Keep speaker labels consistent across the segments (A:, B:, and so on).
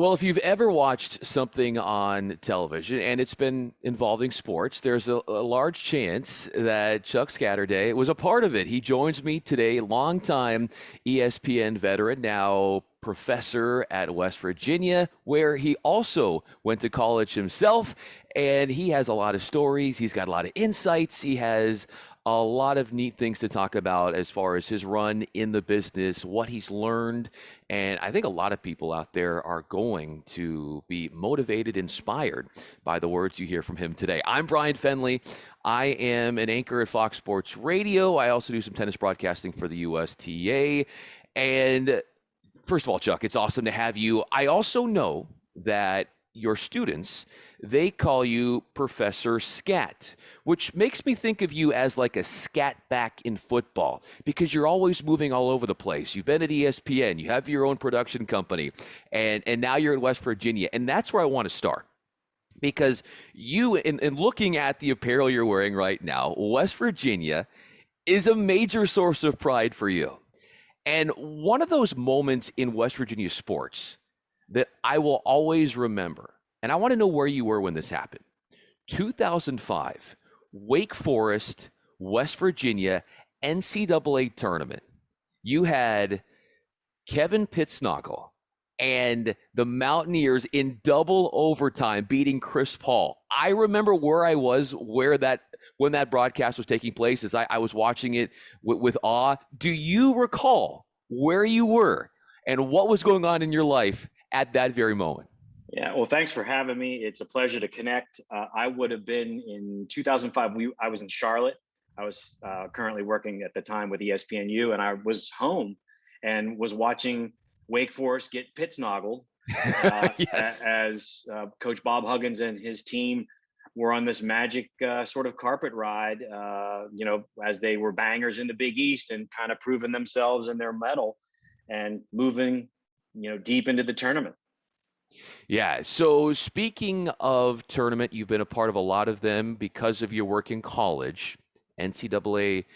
A: Well, if you've ever watched something on television and it's been involving sports, there's a large chance that Chuck Scatterday was a part of it. He joins me today, longtime ESPN veteran, now professor at West Virginia, where he also went to college himself. And he has a lot of stories. He's got a lot of insights. He has a lot of neat things to talk about as far as his run in the business, what he's learned. And I think a lot of people out there are going to be motivated, inspired by the words you hear from him today. I'm Bryan Fenley. I am an anchor at Fox Sports Radio. I also do some tennis broadcasting for the USTA. And first of all, Chuck, it's awesome to have you. I also know that your students, they call you Professor Scat, which makes me think of you as like a scat back in football because you're always moving all over the place. You've been at ESPN, you have your own production company, and now you're in West Virginia. And that's where I want to start because you, in looking at the apparel you're wearing right now, West Virginia is a major source of pride for you. And one of those moments in West Virginia sports that I will always remember, and I want to know where you were when this happened. 2005, Wake Forest, West Virginia, NCAA tournament. You had Kevin Pittsnogle and the Mountaineers in double overtime beating Chris Paul. I remember where I was, when that broadcast was taking place, as I was watching it with awe. Do you recall where you were and what was going on in your life at that very moment?
B: Yeah, well, thanks for having me. It's a pleasure to connect. I would have been in 2005. I was in Charlotte. I was currently working at the time with ESPNU, and I was home and was watching Wake Forest get Pittsnogled
A: Yes.
B: as Coach Bob Huggins and his team were on this magic sort of carpet ride, as they were bangers in the Big East and kind of proving themselves and their mettle and moving deep into the tournament.
A: Yeah. So speaking of tournament, you've been a part of a lot of them because of your work in college, NCAA,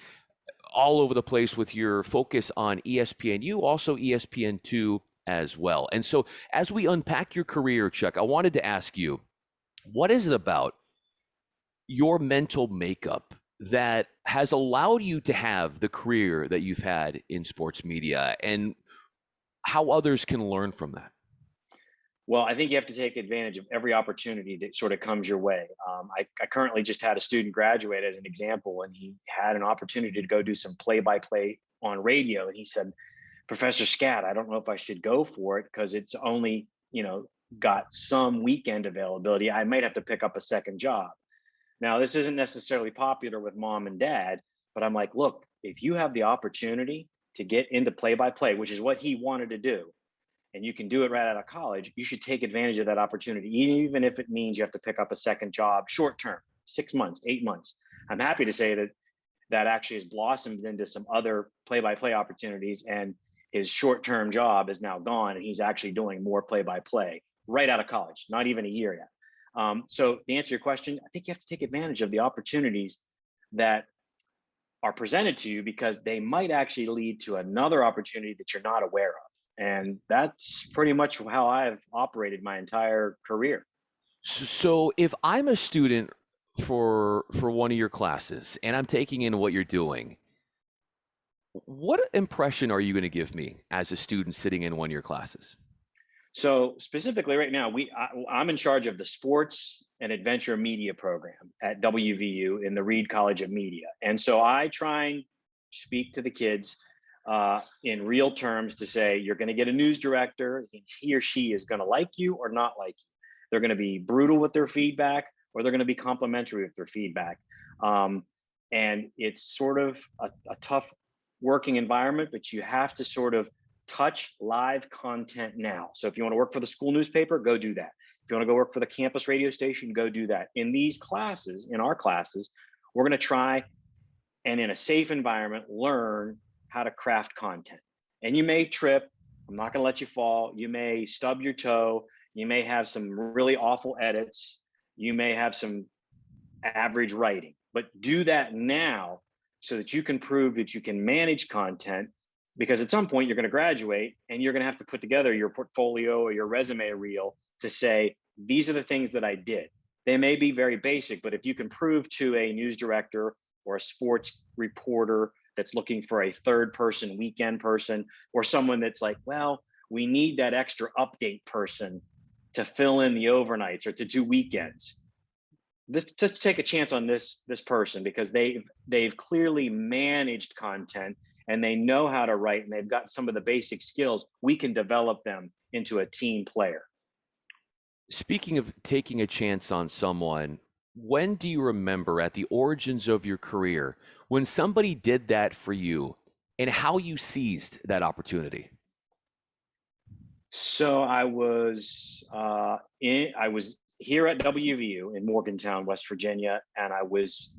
A: all over the place with your focus on ESPNU, also ESPN2 as well. And so as we unpack your career, Chuck, I wanted to ask you, what is it about your mental makeup that has allowed you to have the career that you've had in sports media, and how others can learn from that?
B: Well, I think you have to take advantage of every opportunity that sort of comes your way. I currently just had a student graduate as an example, and he had an opportunity to go do some play-by-play on radio. And he said, Professor Scat, I don't know if I should go for it because it's only, got some weekend availability. I might have to pick up a second job. Now, this isn't necessarily popular with mom and dad, but I'm like, look, if you have the opportunity to get into play-by-play, which is what he wanted to do, and you can do it right out of college, you should take advantage of that opportunity, even if it means you have to pick up a second job short term, 6 months, 8 months. I'm happy to say that actually has blossomed into some other play-by-play opportunities, and his short-term job is now gone, and he's actually doing more play-by-play right out of college, not even a year yet. So to answer your question, I think you have to take advantage of the opportunities that are presented to you because they might actually lead to another opportunity that you're not aware of. And that's pretty much how I've operated my entire career.
A: So if I'm a student for one of your classes and I'm taking in what you're doing, what impression are you going to give me as a student sitting in one of your classes?
B: So specifically right now, I'm in charge of the sports and adventure media program at WVU in the Reed College of Media. And so I try and speak to the kids in real terms to say, you're going to get a news director, and he or she is going to like you or not like you. They're going to be brutal with their feedback, or they're going to be complimentary with their feedback. And it's sort of a tough working environment, but you have to sort of touch live content now. So if you want to work for the school newspaper, go do that. If you want to go work for the campus radio station, go do that. In these classes, in our classes, we're going to try and in a safe environment, learn how to craft content. And you may trip. I'm not going to let you fall. You may stub your toe. You may have some really awful edits. You may have some average writing, but do that now so that you can prove that you can manage content because at some point you're going to graduate and you're going to have to put together your portfolio or your resume reel to say, these are the things that I did. They may be very basic, but if you can prove to a news director or a sports reporter that's looking for a third person, weekend person, or someone that's like, well, we need that extra update person to fill in the overnights or to do weekends. This, just take a chance on this person, because they've clearly managed content and they know how to write and they've got some of the basic skills. We can develop them into a team player.
A: Speaking of taking a chance on someone, when do you remember at the origins of your career when somebody did that for you and how you seized that opportunity?
B: So I was here at WVU in Morgantown, West Virginia, and I was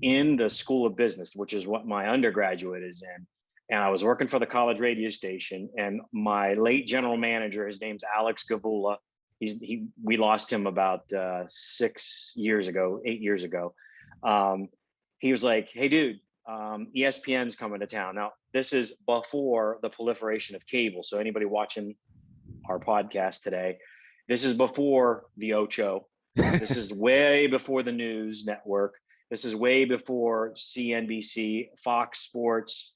B: in the School of Business, which is what my undergraduate is in. And I was working for the college radio station, and my late general manager, his name's Alex Gavula. We lost him about 8 years ago. He was like, "Hey, dude, ESPN's coming to town." Now, this is before the proliferation of cable. So anybody watching our podcast today, this is before the Ocho. This is way before the news network. This is way before CNBC, Fox Sports.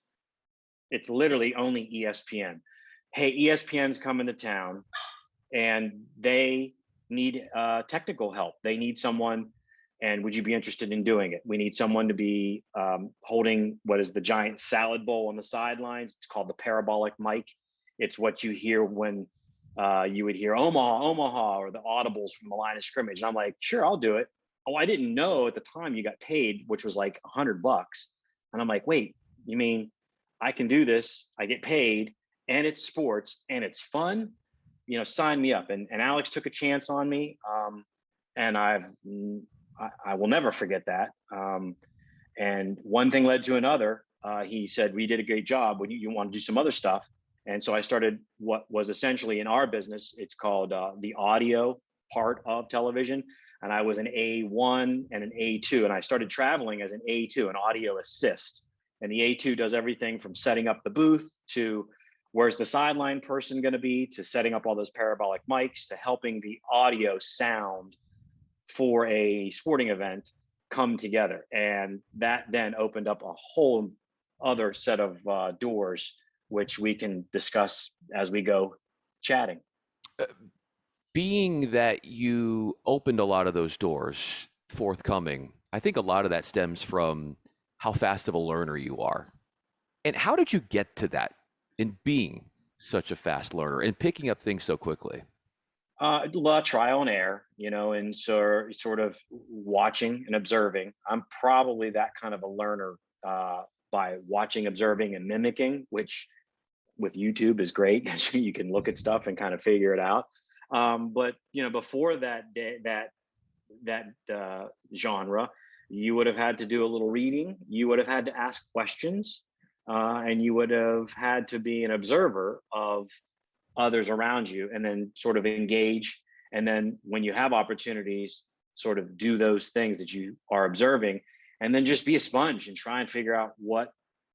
B: It's literally only ESPN. Hey, ESPN's coming to town and they need technical help. They need someone, and would you be interested in doing it? We need someone to be holding what is the giant salad bowl on the sidelines. It's called the parabolic mic. It's what you hear when you would hear Omaha, Omaha, or the audibles from the line of scrimmage. And I'm like, sure, I'll do it. Oh, I didn't know at the time you got paid, which was like $100. And I'm like, wait, you mean I can do this? I get paid, and it's sports, and it's fun. Sign me up. And Alex took a chance on me, and I will never forget that. And one thing led to another. He said, "We did a great job. When you want to do some other stuff." And so I started what was essentially in our business, it's called the audio part of television. And I was an A1 and an A2. And I started traveling as an A2, an audio assist. And the A2 does everything from setting up the booth to where's the sideline person going to be, to setting up all those parabolic mics, to helping the audio sound for a sporting event come together. And that then opened up a whole other set of doors, which we can discuss as we go chatting.
A: Being that you opened a lot of those doors forthcoming, I think a lot of that stems from how fast of a learner you are. And how did you get to that in being such a fast learner and picking up things so quickly?
B: A lot of trial and error, and sort of watching and observing. I'm probably that kind of a learner by watching, observing, and mimicking, which with YouTube is great because you can look at stuff and kind of figure it out. But before that genre, you would have had to do a little reading. You would have had to ask questions, and you would have had to be an observer of others around you, and then sort of engage. And then when you have opportunities, sort of do those things that you are observing, and then just be a sponge and try and figure out what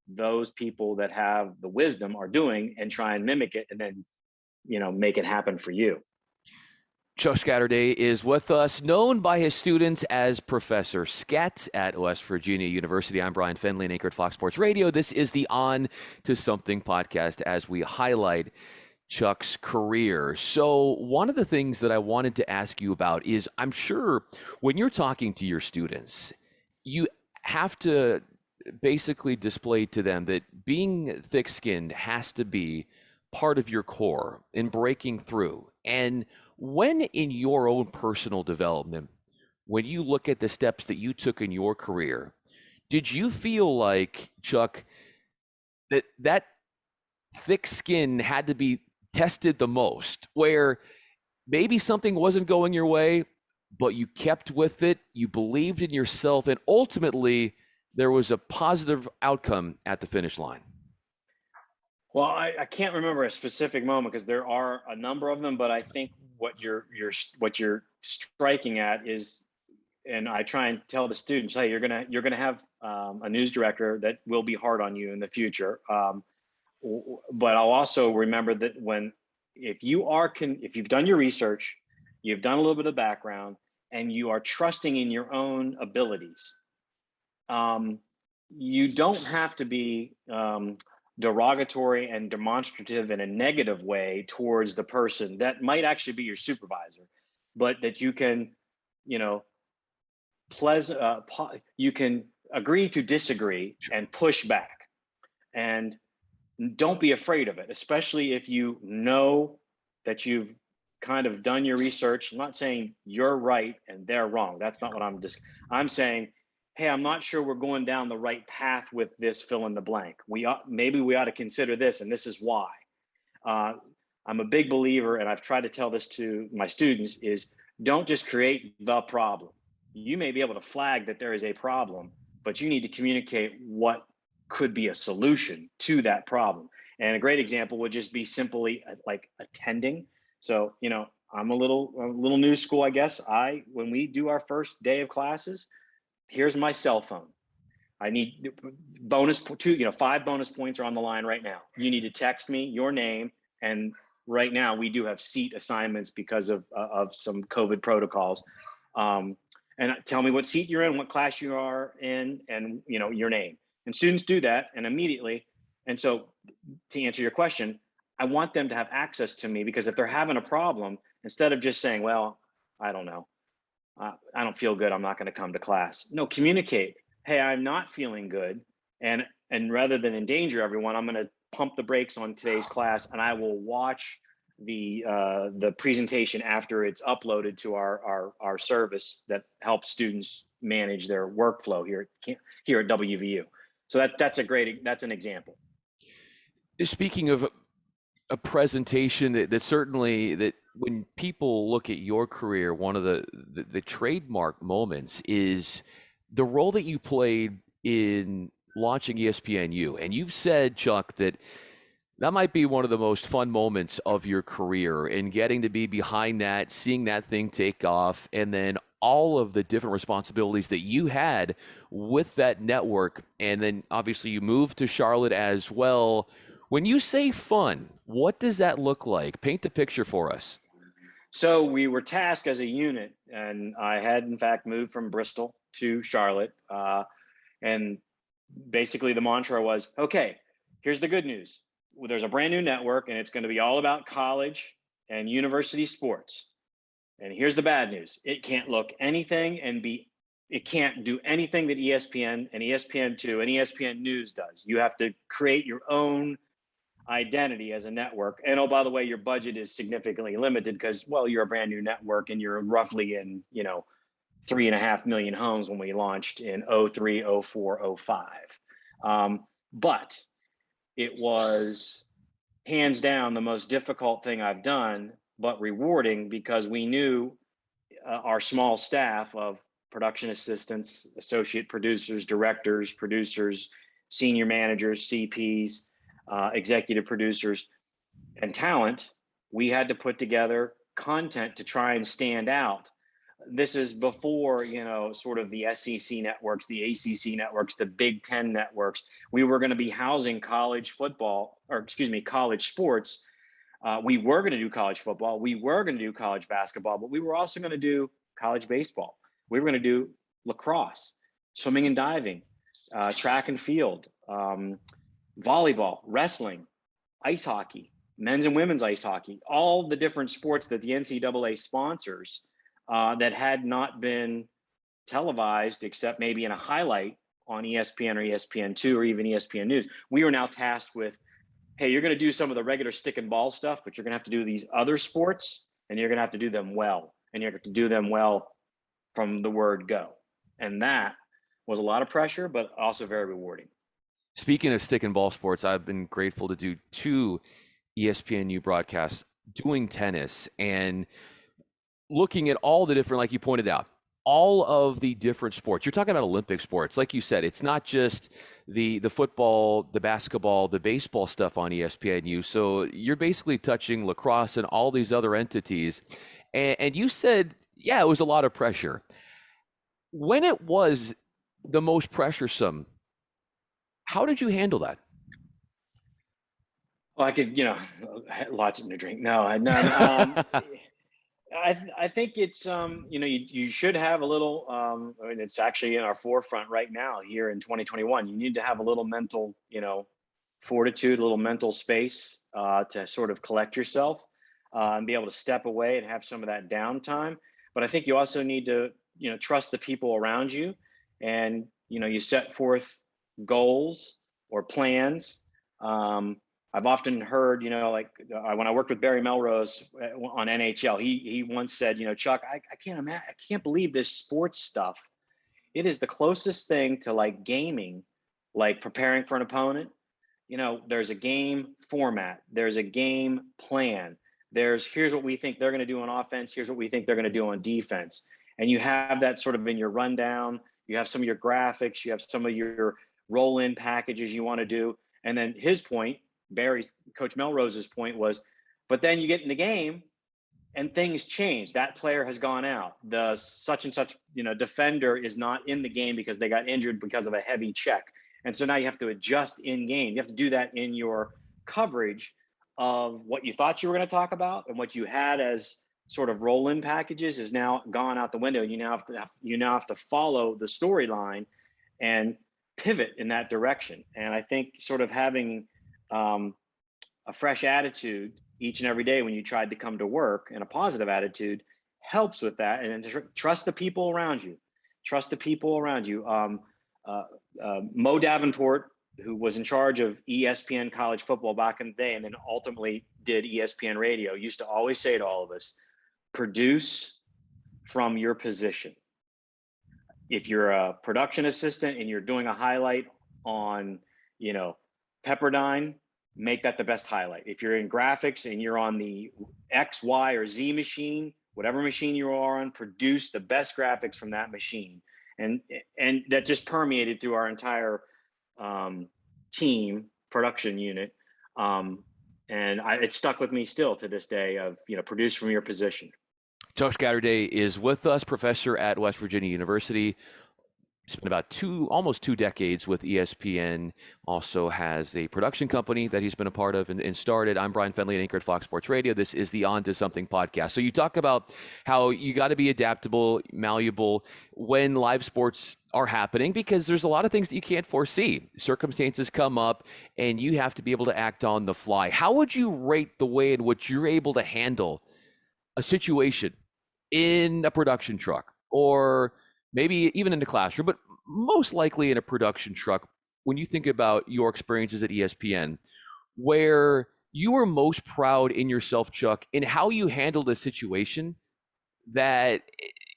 B: those people that have the wisdom are doing and try and mimic it, and then make it happen for you.
A: Chuck Scatterday is with us, known by his students as Professor Scat at West Virginia University. I'm Bryan Fenley, an anchor at Fox Sports Radio. This is the On to Something podcast as we highlight Chuck's career. So one of the things that I wanted to ask you about is, I'm sure when you're talking to your students, you have to basically display to them that being thick-skinned has to be part of your core in breaking through. And when in your own personal development, when you look at the steps that you took in your career, did you feel like, Chuck, that thick skin had to be tested the most, where maybe something wasn't going your way, but you kept with it, you believed in yourself, and ultimately there was a positive outcome at the finish line?
B: Well, I can't remember a specific moment because there are a number of them, but I think what you're striking at is, and I try and tell the students, hey, you're gonna have a news director that will be hard on you in the future. But I'll also remember that if you've done your research, you've done a little bit of background, and you are trusting in your own abilities, you don't have to be derogatory and demonstrative in a negative way towards the person that might actually be your supervisor, but that you can, you know, you can agree to disagree and push back, and don't be afraid of it, especially if you know that you've kind of done your research. I'm not saying you're right and they're wrong. That's not what I'm saying, hey, I'm not sure we're going down the right path with this fill in the blank. Maybe we ought to consider this, and this is why. Uh, I'm a big believer, and I've tried to tell this to my students, is don't just create the problem. You may be able to flag that there is a problem, but you need to communicate what could be a solution to that problem. And a great example would just be simply like attending. So, I'm a little new school, I guess. When we do our first day of classes, here's my cell phone. I need bonus two, 5 bonus points are on the line right now. You need to text me your name. And right now we do have seat assignments because of some COVID protocols. And tell me what seat you're in, what class you are in, and your name. And students do that, and immediately. And so, to answer your question, I want them to have access to me, because if they're having a problem, instead of just saying, well, I don't know, I don't feel good, I'm not going to come to class. No, communicate. Hey, I'm not feeling good, and rather than endanger everyone, I'm going to pump the brakes on today's class, and I will watch the presentation after it's uploaded to our service that helps students manage their workflow here at WVU. So that's an example.
A: Speaking of a presentation that certainly, that when people look at your career, one of the trademark moments is the role that you played in launching ESPNU. And you've said, Chuck, that might be one of the most fun moments of your career, and getting to be behind that, seeing that thing take off, and then all of the different responsibilities that you had with that network. And then obviously you moved to Charlotte as well. When you say fun, what does that look like? Paint the picture for us.
B: So we were tasked as a unit, and I had in fact moved from Bristol to Charlotte. And basically the mantra was, okay, here's the good news. There's a brand new network, and it's going to be all about college and university sports. And here's the bad news. It can't look anything it can't do anything that ESPN and ESPN2 and ESPN News does. You have to create your own identity as a network. And oh, by the way, your budget is significantly limited because, well, you're a brand new network, and you're roughly in, 3.5 million homes when we launched in 03, 04, 05. But it was hands down the most difficult thing I've done, but rewarding, because we knew our small staff of production assistants, associate producers, directors, producers, senior managers, CPs, executive producers, and talent, we had to put together content to try and stand out. This is before, sort of the SEC networks, the ACC networks, the Big Ten networks. We were going to be housing college sports. We were going to do college football. We were going to do college basketball, but we were also going to do college baseball. We were going to do lacrosse, swimming and diving, track and field, volleyball, wrestling, ice hockey, men's and women's ice hockey, all the different sports that the NCAA sponsors that had not been televised except maybe in a highlight on ESPN or ESPN2 or even ESPN News. We were now tasked with, hey, you're going to do some of the regular stick and ball stuff, but you're going to have to do these other sports, and you're going to have to do them well. And you're going to do them well from the word go. And that was a lot of pressure, but also very rewarding.
A: Speaking of stick and ball sports, I've been grateful to do 2 ESPNU broadcasts doing tennis and looking at all the different, like you pointed out, all of the different sports. You're talking about Olympic sports. Like you said, it's not just the football, the basketball, the baseball stuff on ESPNU. So you're basically touching lacrosse and all these other entities. And you said, yeah, it was a lot of pressure. When it was the most pressuresome, how did you handle that?
B: Well, I could, lots to drink. No, none. I think it's you should have a little. I mean, it's actually in our forefront right now here in 2021. You need to have a little mental, fortitude, a little mental space to sort of collect yourself and be able to step away and have some of that downtime. But I think you also need to, trust the people around you, and you set forth goals or plans. I've often heard, like when I worked with Barry Melrose on NHL, he once said, Chuck, I can't imagine, I can't believe this sports stuff. It is the closest thing to like gaming, like preparing for an opponent. There's a game format, there's a game plan. Here's what we think they're going to do on offense. Here's what we think they're going to do on defense. And you have that sort of in your rundown. You have some of your graphics. You have some of your roll-in packages you want to do. And then his point, Coach Melrose's point was, but then you get in the game and things change. That player has gone out. The such and such, defender is not in the game because they got injured because of a heavy check. And so now you have to adjust in game. You have to do that in your coverage of what you thought you were going to talk about, and what you had as sort of roll-in packages is now gone out the window. You now have to follow the storyline and pivot in that direction. And I think sort of having a fresh attitude each and every day when you tried to come to work, and a positive attitude helps with that. And then trust the people around you. Trust the people around you. Mo Davenport, who was in charge of ESPN college football back in the day and then ultimately did ESPN radio, used to always say to all of us, produce from your position. If you're a production assistant and you're doing a highlight on, Pepperdine, make that the best highlight. If you're in graphics and you're on the X, Y, or Z machine, whatever machine you are on, produce the best graphics from that machine. And that just permeated through our entire team production unit. And it stuck with me still to this day of, produce from your position.
A: Chuck Scatterday is with us, professor at West Virginia University. Spent about almost 2 decades with ESPN, also has a production company that he's been a part of and started. I'm Bryan Fenley, an anchor at Fox Sports Radio. This is the On to Something podcast. So you talk about how you got to be adaptable, malleable when live sports are happening, because there's a lot of things that you can't foresee. Circumstances come up and you have to be able to act on the fly. How would you rate the way in which you're able to handle a situation in a production truck, or maybe even in the classroom, but most likely in a production truck, when you think about your experiences at ESPN, where you were most proud in yourself, Chuck, in how you handled a situation that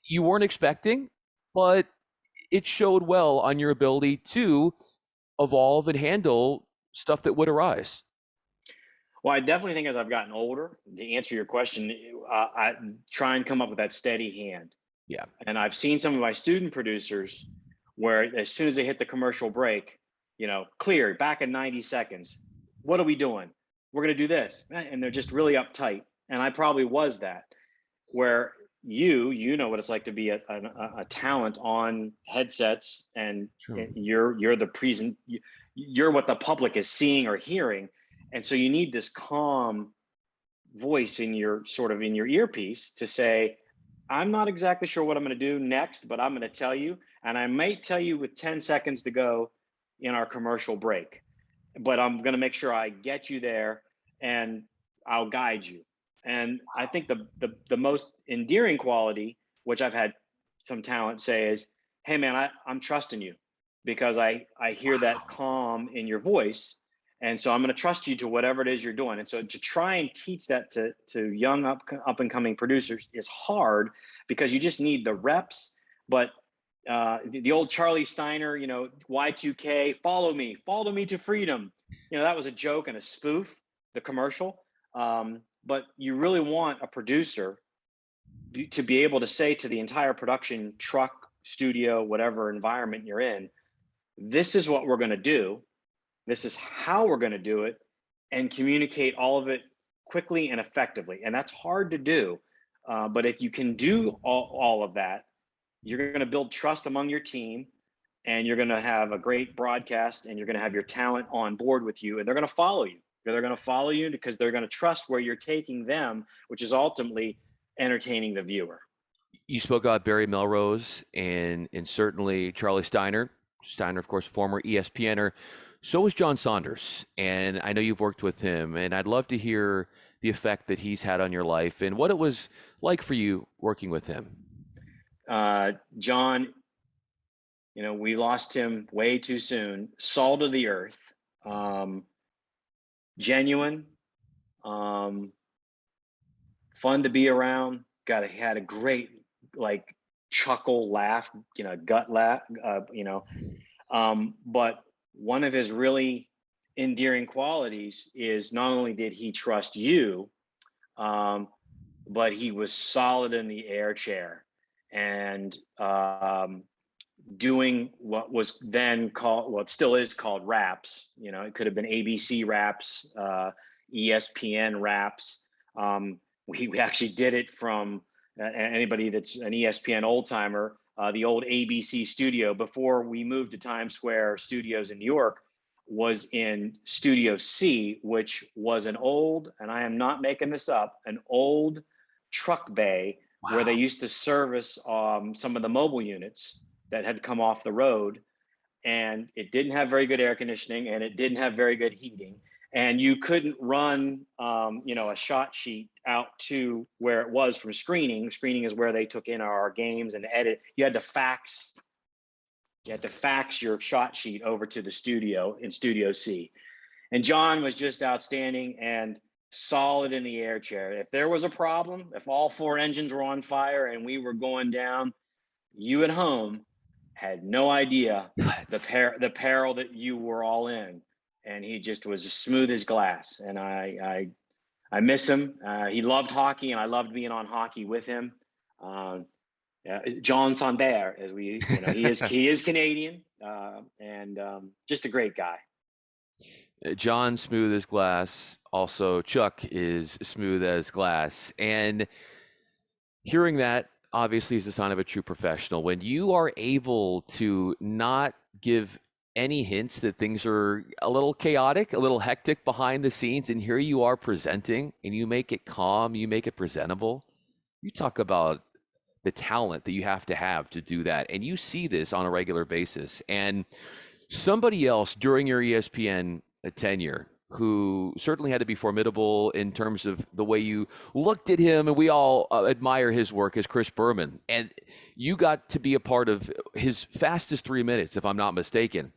A: you weren't expecting, but it showed well on your ability to evolve and handle stuff that would arise?
B: Well, I definitely think as I've gotten older, to answer your question, I try and come up with that steady hand.
A: Yeah.
B: And I've seen some of my student producers where as soon as they hit the commercial break, clear, back in 90 seconds. What are we doing? We're going to do this. And they're just really uptight. And I probably was that, where you know what it's like to be a talent on headsets, and
A: True.
B: you're the you're what the public is seeing or hearing. And so you need this calm voice in your earpiece to say, I'm not exactly sure what I'm going to do next, but I'm going to tell you. And I might tell you with 10 seconds to go in our commercial break, but I'm going to make sure I get you there and I'll guide you. And I think the most endearing quality, which I've had some talent say, is, hey man, I'm trusting you because I hear that calm in your voice. And so I'm going to trust you to whatever it is you're doing. And so to try and teach that to young up and coming producers is hard, because you just need the reps. But the old Charlie Steiner, Y2K, follow me to freedom. That was a joke and a spoof, the commercial. But you really want a producer to be able to say to the entire production truck, studio, whatever environment you're in, this is what we're going to do. This is how we're going to do it, and communicate all of it quickly and effectively. And that's hard to do. But if you can do all of that, you're going to build trust among your team, and you're going to have a great broadcast, and you're going to have your talent on board with you, and they're going to follow you. They're going to follow you because they're going to trust where you're taking them, which is ultimately entertaining the viewer.
A: You spoke about Barry Melrose and certainly Charlie Steiner. Steiner, of course, former ESPNer. So was John Saunders, and I know you've worked with him, and I'd love to hear the effect that he's had on your life and what it was like for you working with him.
B: John, we lost him way too soon. Salt of the earth, genuine, fun to be around. Had a great chuckle, laugh, gut laugh, But one of his really endearing qualities is not only did he trust you, but he was solid in the air chair and doing what was then called, well, it still is called raps. It could have been ABC raps, ESPN raps. We actually did it from anybody that's an ESPN old timer, the old ABC studio before we moved to Times Square Studios in New York was in Studio C, which was an old, and I am not making this up, an old truck bay. Wow. Where they used to service some of the mobile units that had come off the road, and it didn't have very good air conditioning and it didn't have very good heating. And you couldn't run, a shot sheet out to where it was from screening. Screening is where they took in our games and edit. You had to fax your shot sheet over to the studio in Studio C. And John was just outstanding and solid in the air chair. If there was a problem, if all 4 engines were on fire and we were going down, you at home had no idea the peril that you were all in. And he just was as smooth as glass. And I miss him. He loved hockey, and I loved being on hockey with him. John Saunders, as he is Canadian, and just a great guy.
A: John, smooth as glass. Also, Chuck is smooth as glass. And hearing that obviously is the sign of a true professional. When you are able to not give any hints that things are a little chaotic, a little hectic behind the scenes, and here you are presenting and you make it calm, you make it presentable. You talk about the talent that you have to do that. And you see this on a regular basis. And somebody else during your ESPN tenure who certainly had to be formidable in terms of the way you looked at him, and we all admire his work, is Chris Berman. And you got to be a part of his fastest 3 minutes, if I'm not mistaken,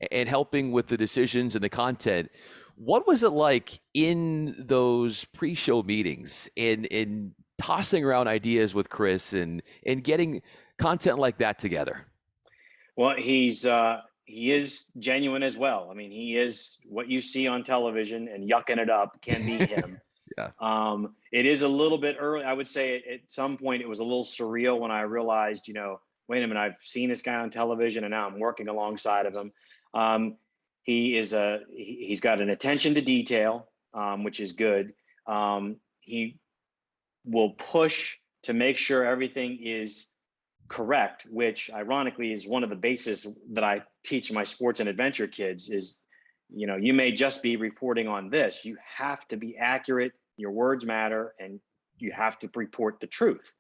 A: and helping with the decisions and the content. What was it like in those pre-show meetings in tossing around ideas with Chris and getting content like that together?
B: Well, he is genuine as well. I mean, he is what you see on television, and yucking it up can be him.
A: Yeah.
B: It is a little bit early. I would say at some point it was a little surreal when I realized, wait a minute, I've seen this guy on television and now I'm working alongside of him. He's got an attention to detail, which is good. He will push to make sure everything is correct, which ironically is one of the bases that I teach my sports and adventure kids is, you may just be reporting on this. You have to be accurate. Your words matter, and you have to report the truth.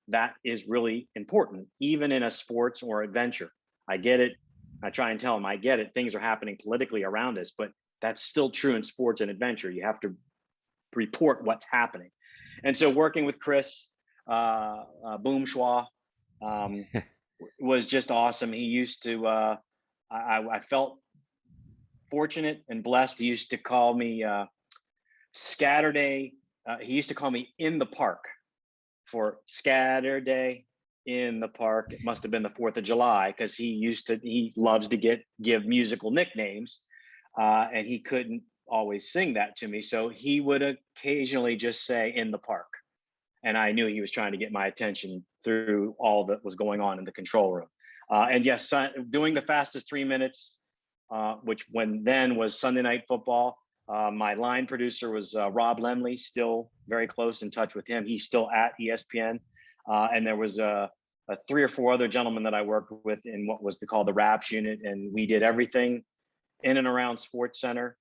B: That is really important, even in a sports or adventure. I get it. I try and tell them, I get it. Things are happening politically around us, but that's still true in sports and adventure. You have to report what's happening. And so working with Chris Boom Schwa was just awesome. He used to, I felt fortunate and blessed. He used to call me Scatterday. He used to call me in the park for Scatterday in the park. It must have been the 4th of July, because he loves to give musical nicknames, and he couldn't always sing that to me. So he would occasionally just say in the park. And I knew he was trying to get my attention through all that was going on in the control room. And yes, doing the fastest 3 minutes, which then was Sunday Night Football. My line producer was Rob Lemley, still very close in touch with him. He's still at ESPN. And there was 3 or 4 other gentlemen that I worked with in what was called the Raps unit. And we did everything in and around Sports Center.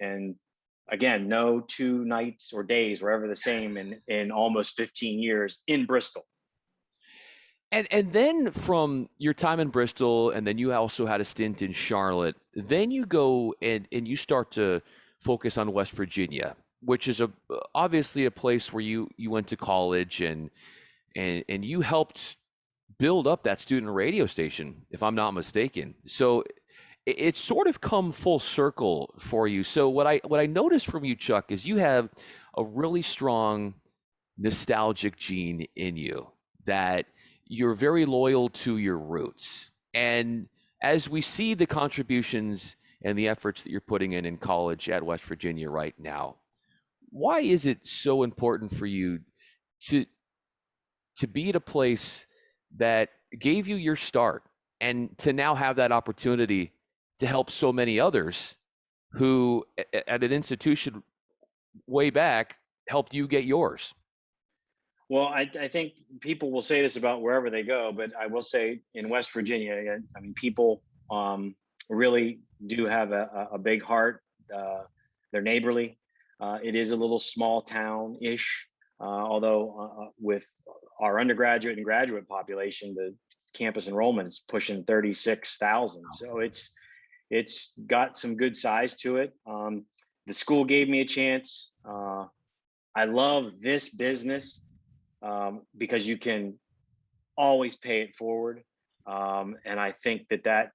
B: And again, no 2 nights or days were ever the same
A: Yes.
B: in almost 15 years in Bristol.
A: And then from your time in Bristol, and then you also had a stint in Charlotte. Then you go and you start to focus on West Virginia, which is obviously a place where you went to college and you helped build up that student radio station, if I'm not mistaken. So it's sort of come full circle for you. So what I noticed from you, Chuck, is you have a really strong nostalgic gene in you that you're very loyal to your roots. And as we see the contributions and the efforts that you're putting in college at West Virginia right now, why is it so important for you to be at a place that gave you your start and to now have that opportunity to help so many others who at an institution way back helped you get yours?
B: Well, I think people will say this about wherever they go, but I will say in West Virginia, I mean, people really do have a big heart. They're neighborly. It is a little small town-ish, although with our undergraduate and graduate population, the campus enrollment is pushing 36,000. So it's got some good size to it. The school gave me a chance. I love this business because you can always pay it forward. And I think that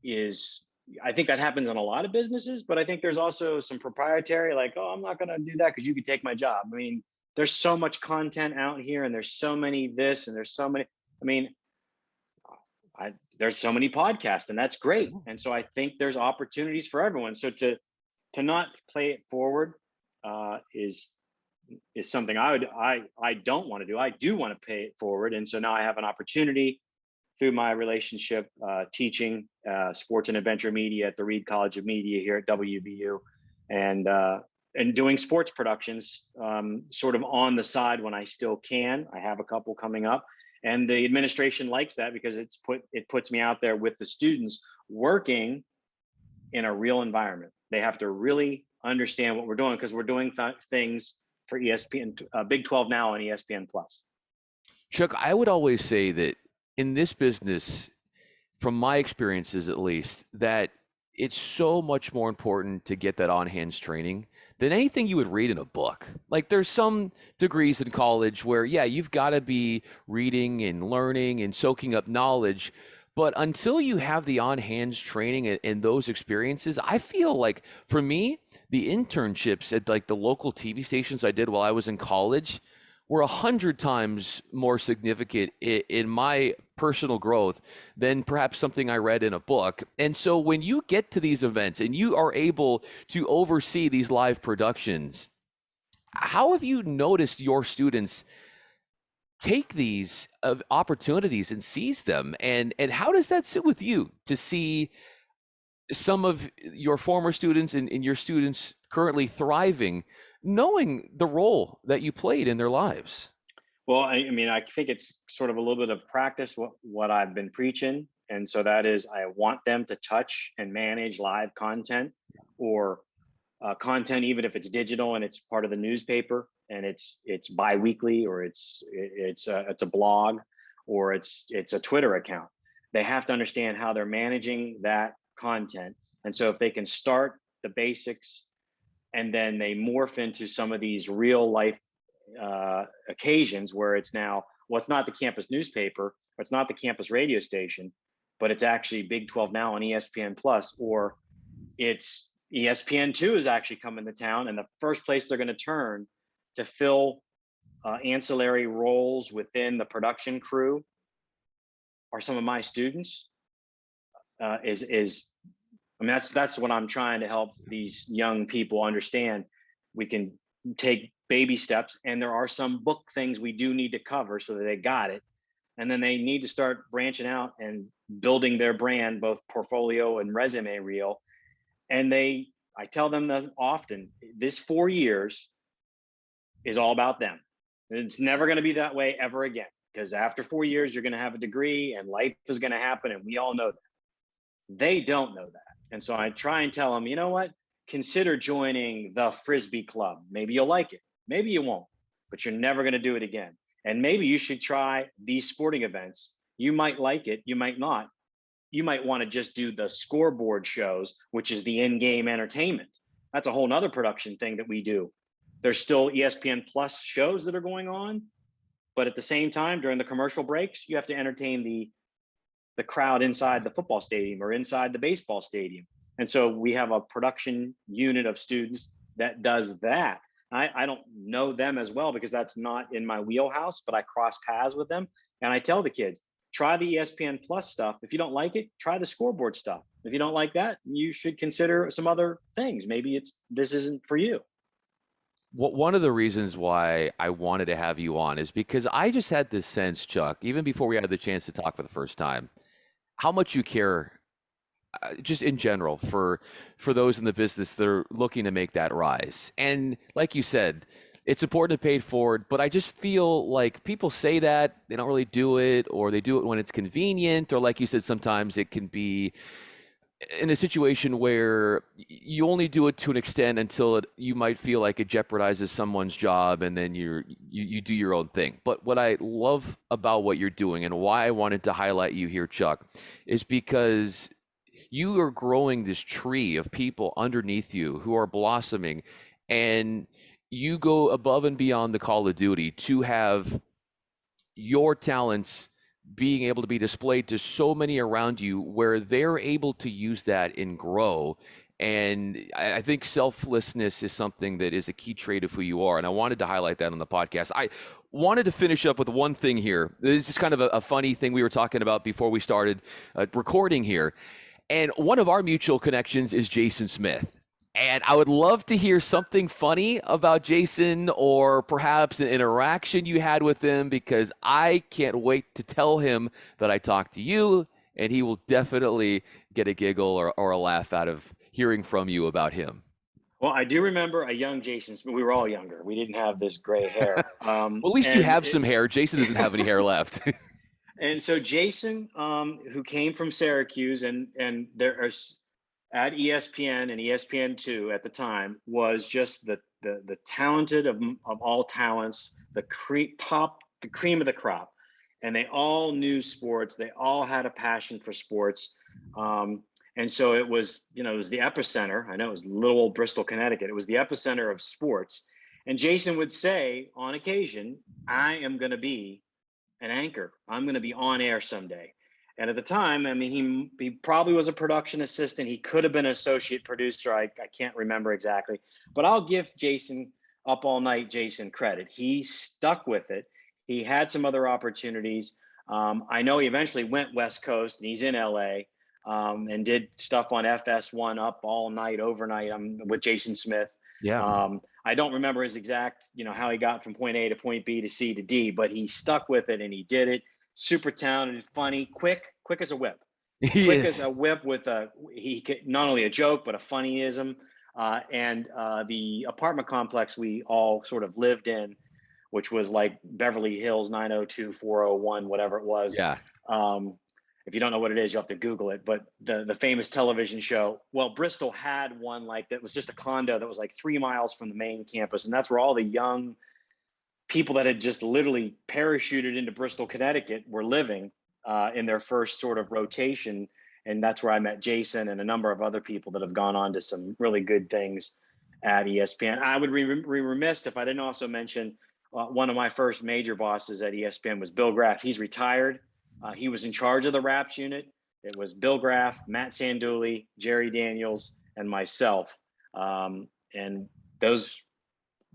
B: is, I think that happens in a lot of businesses, but I think there's also some proprietary, like, oh, I'm not going to do that because you could take my job. I mean, there's so much content out here and there's so many this and there's so many, I mean, there's so many podcasts and that's great. And so I think there's opportunities for everyone. So to not play it forward is something I don't want to do. I do want to pay it forward, and so now I have an opportunity through my relationship teaching sports and adventure media at the Reed College of Media here at WVU, and doing sports productions sort of on the side when I still can. I have a couple coming up, and the administration likes that because it puts me out there with the students working in a real environment. They have to really understand what we're doing because we're doing things for ESPN, Big 12 now on ESPN Plus.
A: Chuck, I would always say that in this business, from my experiences at least, that it's so much more important to get that on-hands training than anything you would read in a book. Like there's some degrees in college where, yeah, you've got to be reading and learning and soaking up knowledge. But until you have the on-hands training and those experiences, I feel like for me, the internships at like the local TV stations I did while I was in college were 100 times more significant in my personal growth than perhaps something I read in a book. And so when you get to these events and you are able to oversee these live productions, how have you noticed your students take these opportunities and seize them? And how does that sit with you to see some of your former students and your students currently thriving, knowing the role that you played in their lives?
B: Well, I mean, I think it's sort of a little bit of practice what I've been preaching. And so that is, I want them to touch and manage live content or content, even if it's digital and it's part of the newspaper and it's biweekly or it's a blog or it's a Twitter account. They have to understand how they're managing that content. And so if they can start the basics and then they morph into some of these real life occasions where it's now, well, it's not the campus newspaper, or it's not the campus radio station, but it's actually Big 12 now on ESPN Plus, or it's ESPNU is actually coming to town, and the first place they're going to turn to fill ancillary roles within the production crew are some of my students. I mean, that's what I'm trying to help these young people understand. We can take baby steps, and there are some book things we do need to cover so that they got it. And then they need to start branching out and building their brand, both portfolio and resume reel. And I tell them that often, this 4 years is all about them. It's never going to be that way ever again, because after 4 years, you're going to have a degree and life is going to happen. And we all know that. They don't know that. And so I try and tell them, you know what? consider joining the Frisbee Club. Maybe you'll like it. Maybe you won't, but you're never going to do it again. And maybe you should try these sporting events. You might like it, you might not. You might want to just do the scoreboard shows, which is the in-game entertainment. That's a whole nother production thing that we do. There's still ESPN Plus shows that are going on, but at the same time, during the commercial breaks, you have to entertain the crowd inside the football stadium or inside the baseball stadium. And so we have a production unit of students that does that. I don't know them as well because that's not in my wheelhouse, but I cross paths with them. And I tell the kids, try the ESPN Plus stuff. If you don't like it, try the scoreboard stuff. If you don't like that, you should consider some other things. Maybe this isn't for you.
A: One of the reasons why I wanted to have you on is because I just had this sense, Chuck, even before we had the chance to talk for the first time, how much you care just in general for those in the business that are looking to make that rise. And like you said, it's important to pay it forward, but I just feel like people say that they don't really do it, or they do it when it's convenient, or like you said, sometimes it can be in a situation where you only do it to an extent until you might feel like it jeopardizes someone's job, and then you do your own thing. But what I love about what you're doing and why I wanted to highlight you here, Chuck, is because you are growing this tree of people underneath you who are blossoming, and you go above and beyond the call of duty to have your talents being able to be displayed to so many around you where they're able to use that and grow. And I think selflessness is something that is a key trait of who you are. And I wanted to highlight that on the podcast. I wanted to finish up with one thing here. This is kind of a funny thing we were talking about before we started recording here. And one of our mutual connections is Jason Smith. And I would love to hear something funny about Jason, or perhaps an interaction you had with him, because I can't wait to tell him that I talked to you, and he will definitely get a giggle or a laugh out of hearing from you about him.
B: Well, I do remember a young Jason Smith. We were all younger. We didn't have this gray hair.
A: Well, at least you
B: And
A: have some hair. Jason doesn't have any hair left.
B: And so Jason, who came from Syracuse, and there are at ESPN and ESPN2 at the time, was just the talented of all talents, the cream of the crop, and they all knew sports. They all had a passion for sports, and so it was the epicenter. I know it was little old Bristol, Connecticut. It was the epicenter of sports. And Jason would say on occasion, "I am going to be an anchor. I'm going to be on air someday." And at the time, I mean, he probably was a production assistant. He could have been an associate producer. I can't remember exactly, but I'll give Jason Up All Night Jason credit. He stuck with it. He had some other opportunities. I know he eventually went West Coast, and he's in LA, and did stuff on FS1 Up All Night overnight with Jason Smith.
A: Yeah.
B: I don't remember his exact, how he got from point A to point B to C to D, but he stuck with it and he did it. Super talented, funny, quick as a whip.
A: He
B: Quick as
A: is.
B: a whip with he could, not only a joke, but a funnyism. And the apartment complex we all sort of lived in, which was like Beverly Hills 902-401, whatever it was.
A: Yeah.
B: If you don't know what it is, you'll have to Google it. But the famous television show, well, Bristol had one like that was just a condo that was like 3 miles from the main campus. And that's where all the young people that had just literally parachuted into Bristol, Connecticut were living in their first sort of rotation. And that's where I met Jason and a number of other people that have gone on to some really good things at ESPN. I would be remiss if I didn't also mention one of my first major bosses at ESPN was Bill Graff. He's retired. He was in charge of the Raps unit. It was Bill Graff, Matt Sanduli, Jerry Daniels, and myself. And those,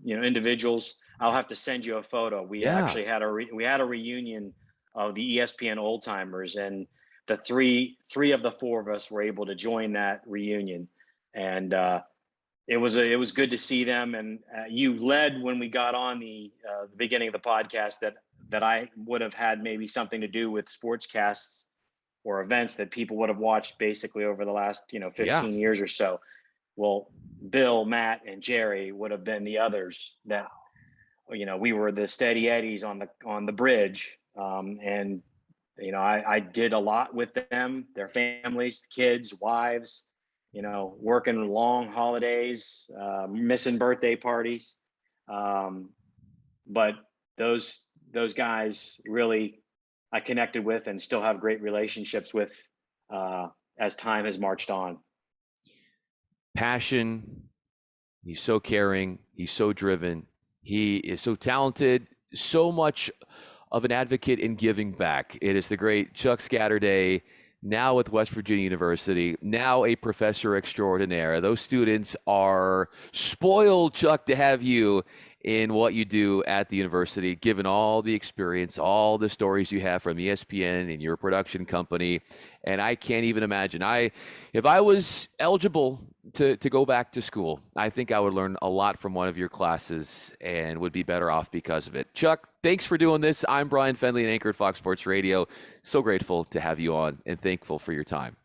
B: individuals, I'll have to send you a photo. We actually had we had a reunion of the ESPN old timers, and the three of the four of us were able to join that reunion. And it was good to see them. And you led when we got on the beginning of the podcast that I would have had maybe something to do with sportscasts or events that people would have watched basically over the last 15 years or so. Well, Bill, Matt, and Jerry would have been the others that we were the steady eddies on the bridge, and I did a lot with them, their families, kids, wives, working long holidays, missing birthday parties. But those guys really I connected with and still have great relationships with as time has marched on.
A: Passion. He's so caring. He's so driven. He is so talented, so much of an advocate in giving back. It is the great Chuck Scatterday, now with West Virginia University, now a professor extraordinaire. Those students are spoiled, Chuck, to have you in what you do at the university, given all the experience, all the stories you have from ESPN and your production company. And I can't even imagine. If I was eligible to go back to school, I think I would learn a lot from one of your classes and would be better off because of it. Chuck, thanks for doing this. I'm Bryan Fenley, an anchor at Fox Sports Radio. So grateful to have you on and thankful for your time.